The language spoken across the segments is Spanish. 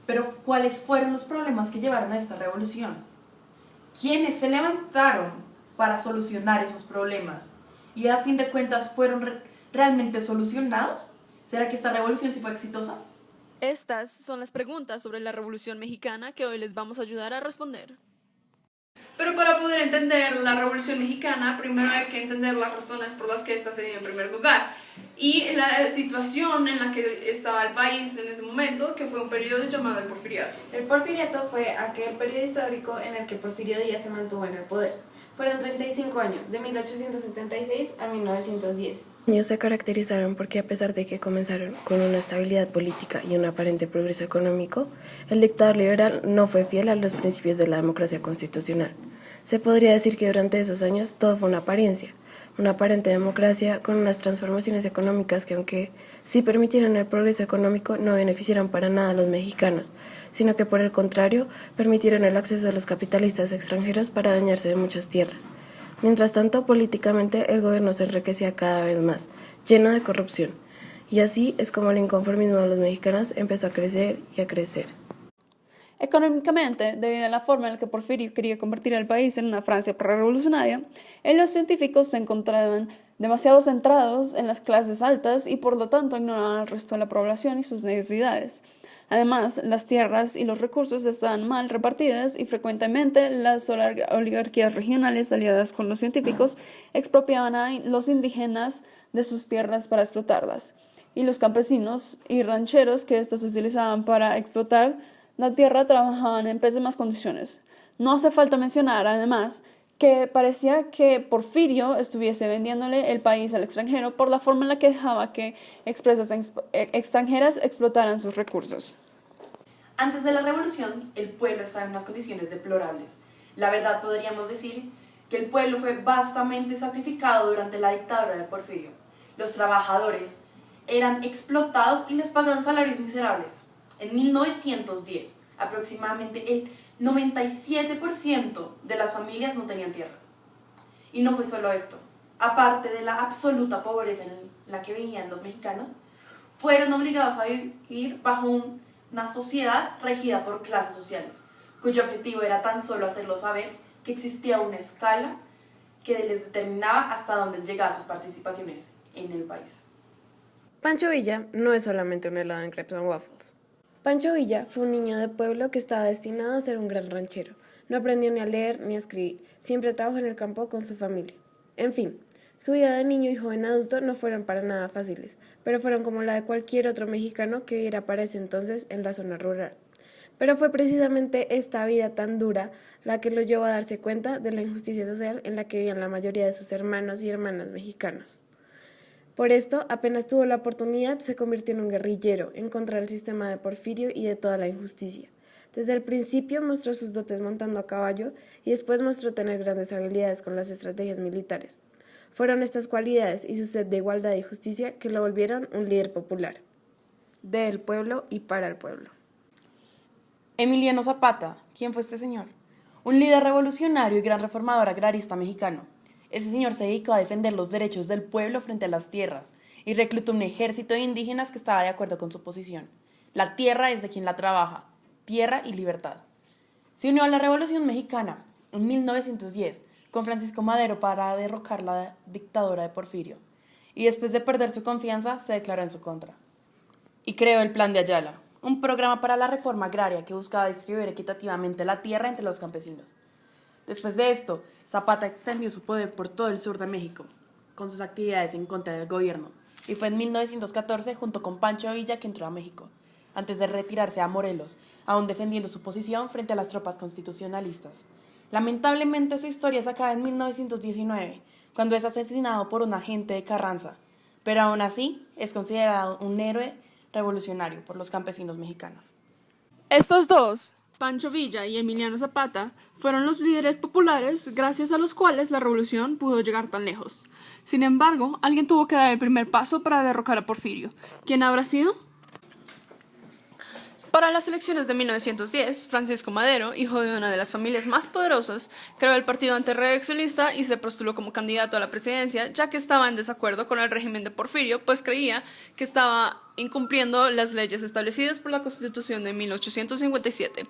Pero, ¿cuáles fueron los problemas que llevaron a esta revolución? ¿Quiénes se levantaron para solucionar esos problemas? ¿Y a fin de cuentas fueron realmente solucionados? ¿Será que esta revolución sí fue exitosa? Estas son las preguntas sobre la Revolución Mexicana que hoy les vamos a ayudar a responder. Pero para poder entender la Revolución Mexicana, primero hay que entender las razones por las que ésta se dio en primer lugar y la situación en la que estaba el país en ese momento, que fue un periodo llamado el Porfiriato. El Porfiriato fue aquel periodo histórico en el que Porfirio Díaz se mantuvo en el poder. Fueron 35 años, de 1876 a 1910. Los años se caracterizaron porque, a pesar de que comenzaron con una estabilidad política y un aparente progreso económico, el dictador liberal no fue fiel a los principios de la democracia constitucional. Se podría decir que durante esos años todo fue una aparente democracia con unas transformaciones económicas que, aunque sí permitieron el progreso económico, no beneficiaron para nada a los mexicanos, sino que por el contrario permitieron el acceso de los capitalistas extranjeros para adueñarse de muchas tierras. Mientras tanto, políticamente el gobierno se enriquecía cada vez más, lleno de corrupción, y así es como el inconformismo de los mexicanos empezó a crecer y a crecer. Económicamente, debido a la forma en la que Porfirio quería convertir al país en una Francia prerevolucionaria, los científicos se encontraban demasiado centrados en las clases altas y por lo tanto ignoraban al resto de la población y sus necesidades. Además, las tierras y los recursos estaban mal repartidas y frecuentemente las oligarquías regionales aliadas con los científicos expropiaban a los indígenas de sus tierras para explotarlas, y los campesinos y rancheros que éstas utilizaban para explotar la tierra trabajaban en pésimas condiciones. No hace falta mencionar, además, que parecía que Porfirio estuviese vendiéndole el país al extranjero por la forma en la que dejaba que empresas extranjeras explotaran sus recursos. Antes de la revolución, el pueblo estaba en unas condiciones deplorables. La verdad, podríamos decir que el pueblo fue vastamente sacrificado durante la dictadura de Porfirio. Los trabajadores eran explotados y les pagaban salarios miserables. En 1910, aproximadamente el 97% de las familias no tenían tierras. Y no fue solo esto. Aparte de la absoluta pobreza en la que vivían los mexicanos, fueron obligados a vivir bajo una sociedad regida por clases sociales, cuyo objetivo era tan solo hacerlos saber que existía una escala que les determinaba hasta dónde llegaban sus participaciones en el país. Pancho Villa no es solamente un helado en Crepes and Waffles. Pancho Villa fue un niño de pueblo que estaba destinado a ser un gran ranchero. No aprendió ni a leer ni a escribir, siempre trabajó en el campo con su familia. En fin, su vida de niño y joven adulto no fueron para nada fáciles, pero fueron como la de cualquier otro mexicano que viviera para ese entonces en la zona rural. Pero fue precisamente esta vida tan dura la que lo llevó a darse cuenta de la injusticia social en la que vivían la mayoría de sus hermanos y hermanas mexicanos. Por esto, apenas tuvo la oportunidad, se convirtió en un guerrillero en contra del sistema de Porfirio y de toda la injusticia. Desde el principio mostró sus dotes montando a caballo y después mostró tener grandes habilidades con las estrategias militares. Fueron estas cualidades y su sed de igualdad y justicia que lo volvieron un líder popular, del pueblo y para el pueblo. Emiliano Zapata, ¿quién fue este señor? Un líder revolucionario y gran reformador agrarista mexicano. Ese señor se dedicó a defender los derechos del pueblo frente a las tierras y reclutó un ejército de indígenas que estaba de acuerdo con su posición. La tierra es de quien la trabaja, tierra y libertad. Se unió a la Revolución Mexicana en 1910 con Francisco Madero para derrocar la dictadura de Porfirio y después de perder su confianza se declaró en su contra. Y creó el Plan de Ayala, un programa para la reforma agraria que buscaba distribuir equitativamente la tierra entre los campesinos. Después de esto, Zapata extendió su poder por todo el sur de México, con sus actividades en contra del gobierno, y fue en 1914, junto con Pancho Villa, que entró a México, antes de retirarse a Morelos, aún defendiendo su posición frente a las tropas constitucionalistas. Lamentablemente, su historia se acaba en 1919, cuando es asesinado por un agente de Carranza, pero aún así es considerado un héroe revolucionario por los campesinos mexicanos. Estos dos, Pancho Villa y Emiliano Zapata, fueron los líderes populares gracias a los cuales la revolución pudo llegar tan lejos. Sin embargo, alguien tuvo que dar el primer paso para derrocar a Porfirio. ¿Quién habrá sido? Para las elecciones de 1910, Francisco Madero, hijo de una de las familias más poderosas, creó el partido antirreeleccionista y se postuló como candidato a la presidencia, ya que estaba en desacuerdo con el régimen de Porfirio, pues creía que estaba incumpliendo las leyes establecidas por la Constitución de 1857.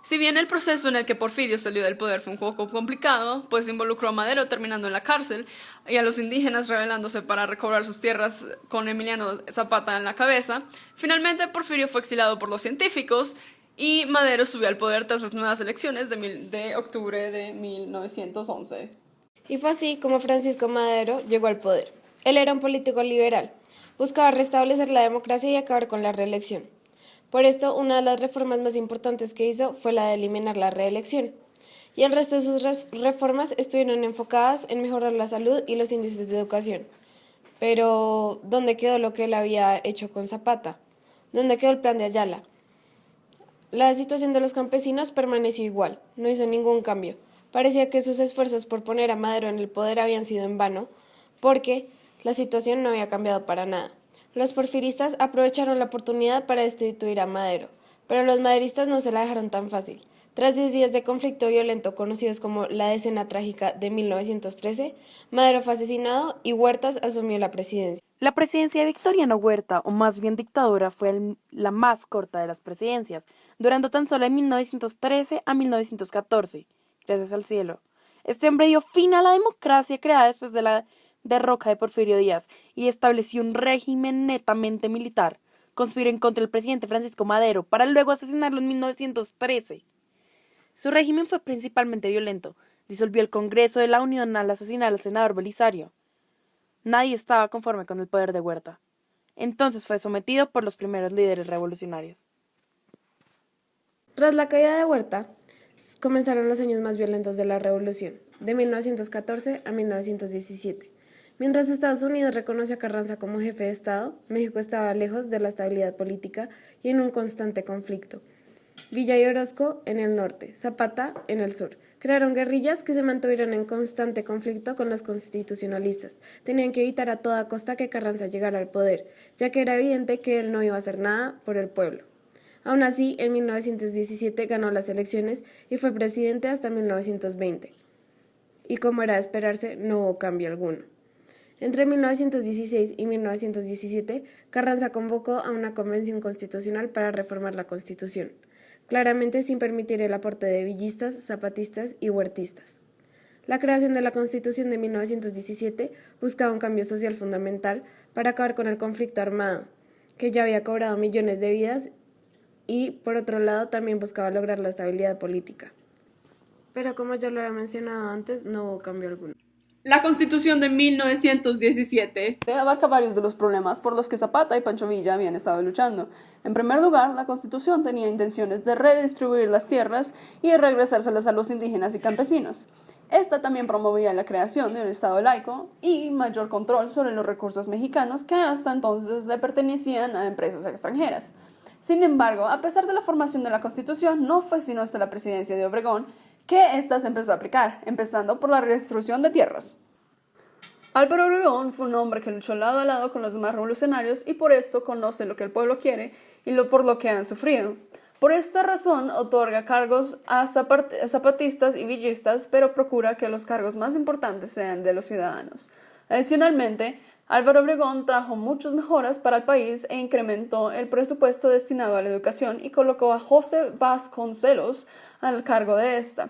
Si bien el proceso en el que Porfirio salió del poder fue un poco complicado, pues involucró a Madero terminando en la cárcel y a los indígenas rebelándose para recobrar sus tierras con Emiliano Zapata en la cabeza, finalmente Porfirio fue exilado por los científicos y Madero subió al poder tras las nuevas elecciones de octubre de 1911. Y fue así como Francisco Madero llegó al poder. Él era un político liberal. Buscaba restablecer la democracia y acabar con la reelección. Por esto, una de las reformas más importantes que hizo fue la de eliminar la reelección. Y el resto de sus reformas estuvieron enfocadas en mejorar la salud y los índices de educación. Pero, ¿dónde quedó lo que él había hecho con Zapata? ¿Dónde quedó el plan de Ayala? La situación de los campesinos permaneció igual, no hizo ningún cambio. Parecía que sus esfuerzos por poner a Madero en el poder habían sido en vano, porque la situación no había cambiado para nada. Los porfiristas aprovecharon la oportunidad para destituir a Madero, pero los maderistas no se la dejaron tan fácil. Tras 10 días de conflicto violento conocidos como la Decena Trágica de 1913, Madero fue asesinado y Huertas asumió la presidencia. La presidencia de Victoriano Huerta, o más bien dictadura, fue la más corta de las presidencias, durando tan solo de 1913 a 1914. Gracias al cielo. Este hombre dio fin a la democracia creada después de la derroca de Porfirio Díaz y estableció un régimen netamente militar. Conspiró en contra del presidente Francisco Madero para luego asesinarlo en 1913. Su régimen fue principalmente violento. Disolvió el Congreso de la Unión al asesinar al senador Belisario. Nadie estaba conforme con el poder de Huerta. Entonces fue sometido por los primeros líderes revolucionarios. Tras la caída de Huerta, comenzaron los años más violentos de la revolución, de 1914 a 1917. Mientras Estados Unidos reconoció a Carranza como jefe de Estado, México estaba lejos de la estabilidad política y en un constante conflicto. Villa y Orozco en el norte, Zapata en el sur. Crearon guerrillas que se mantuvieron en constante conflicto con los constitucionalistas. Tenían que evitar a toda costa que Carranza llegara al poder, ya que era evidente que él no iba a hacer nada por el pueblo. Aún así, en 1917 ganó las elecciones y fue presidente hasta 1920. Y como era de esperarse, no hubo cambio alguno. Entre 1916 y 1917, Carranza convocó a una convención constitucional para reformar la Constitución, claramente sin permitir el aporte de villistas, zapatistas y huertistas. La creación de la Constitución de 1917 buscaba un cambio social fundamental para acabar con el conflicto armado, que ya había cobrado millones de vidas, y, por otro lado, también buscaba lograr la estabilidad política. Pero como ya lo había mencionado antes, no hubo cambio alguno. La Constitución de 1917 abarca varios de los problemas por los que Zapata y Pancho Villa habían estado luchando. En primer lugar, la Constitución tenía intenciones de redistribuir las tierras y de regresárselas a los indígenas y campesinos. Esta también promovía la creación de un Estado laico y mayor control sobre los recursos mexicanos que hasta entonces le pertenecían a empresas extranjeras. Sin embargo, a pesar de la formación de la Constitución, no fue sino hasta la presidencia de Obregón que ésta se empezó a aplicar, empezando por la redistribución de tierras. Álvaro Obregón fue un hombre que luchó lado a lado con los demás revolucionarios y por esto conoce lo que el pueblo quiere y por lo que han sufrido. Por esta razón otorga cargos a zapatistas y villistas, pero procura que los cargos más importantes sean de los ciudadanos. Adicionalmente, Álvaro Obregón trajo muchas mejoras para el país e incrementó el presupuesto destinado a la educación y colocó a José Vasconcelos al cargo de esta.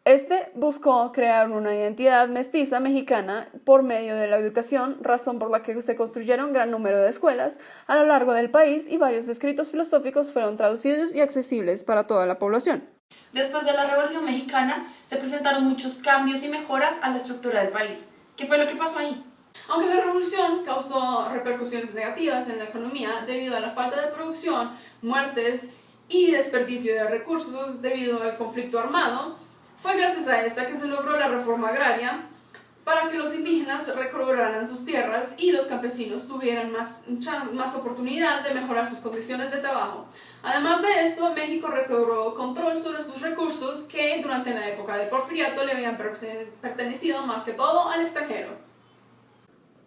Este buscó crear una identidad mestiza mexicana por medio de la educación, razón por la que se construyeron gran número de escuelas a lo largo del país y varios escritos filosóficos fueron traducidos y accesibles para toda la población. Después de la Revolución Mexicana, se presentaron muchos cambios y mejoras a la estructura del país. ¿Qué fue lo que pasó ahí? Aunque la revolución causó repercusiones negativas en la economía debido a la falta de producción, muertes y desperdicio de recursos debido al conflicto armado, fue gracias a esta que se logró la reforma agraria para que los indígenas recobraran sus tierras y los campesinos tuvieran más oportunidad de mejorar sus condiciones de trabajo. Además de esto, México recobró control sobre sus recursos que durante la época del Porfiriato le habían pertenecido más que todo al extranjero.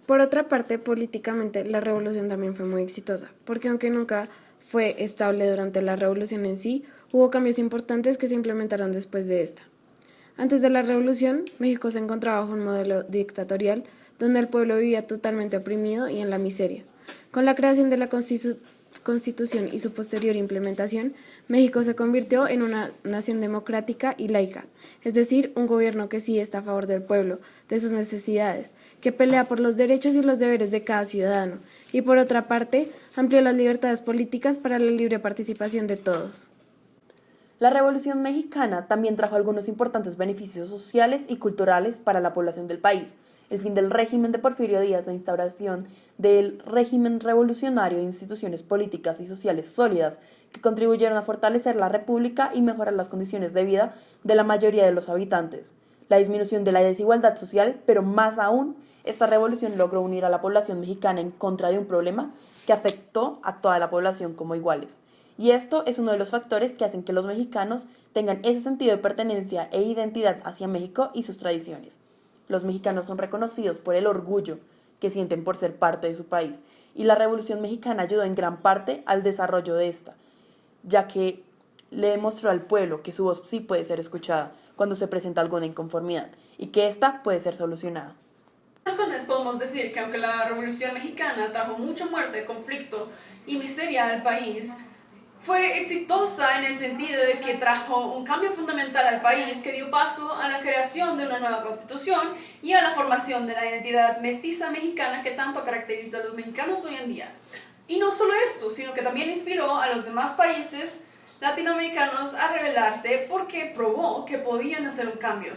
Por otra parte, políticamente, la revolución también fue muy exitosa, porque aunque nunca fue estable durante la revolución en sí, hubo cambios importantes que se implementaron después de esta. Antes de la revolución, México se encontraba bajo un modelo dictatorial donde el pueblo vivía totalmente oprimido y en la miseria. Con la creación de la Constitución y su posterior implementación, México se convirtió en una nación democrática y laica, es decir, un gobierno que sí está a favor del pueblo, de sus necesidades, que pelea por los derechos y los deberes de cada ciudadano, y por otra parte, amplió las libertades políticas para la libre participación de todos. La Revolución Mexicana también trajo algunos importantes beneficios sociales y culturales para la población del país. El fin del régimen de Porfirio Díaz, la instauración del régimen revolucionario de instituciones políticas y sociales sólidas que contribuyeron a fortalecer la república y mejorar las condiciones de vida de la mayoría de los habitantes. La disminución de la desigualdad social, pero más aún, esta revolución logró unir a la población mexicana en contra de un problema que afectó a toda la población como iguales. Y esto es uno de los factores que hacen que los mexicanos tengan ese sentido de pertenencia e identidad hacia México y sus tradiciones. Los mexicanos son reconocidos por el orgullo que sienten por ser parte de su país, y la Revolución Mexicana ayudó en gran parte al desarrollo de esta, ya que le demostró al pueblo que su voz sí puede ser escuchada cuando se presenta alguna inconformidad y que ésta puede ser solucionada. Razones podemos decir que aunque la Revolución Mexicana trajo mucha muerte, conflicto y miseria al país, fue exitosa en el sentido de que trajo un cambio fundamental al país que dio paso a la creación de una nueva constitución y a la formación de la identidad mestiza mexicana que tanto caracteriza a los mexicanos hoy en día. Y no solo esto, sino que también inspiró a los demás países latinoamericanos a rebelarse porque probó que podían hacer un cambio.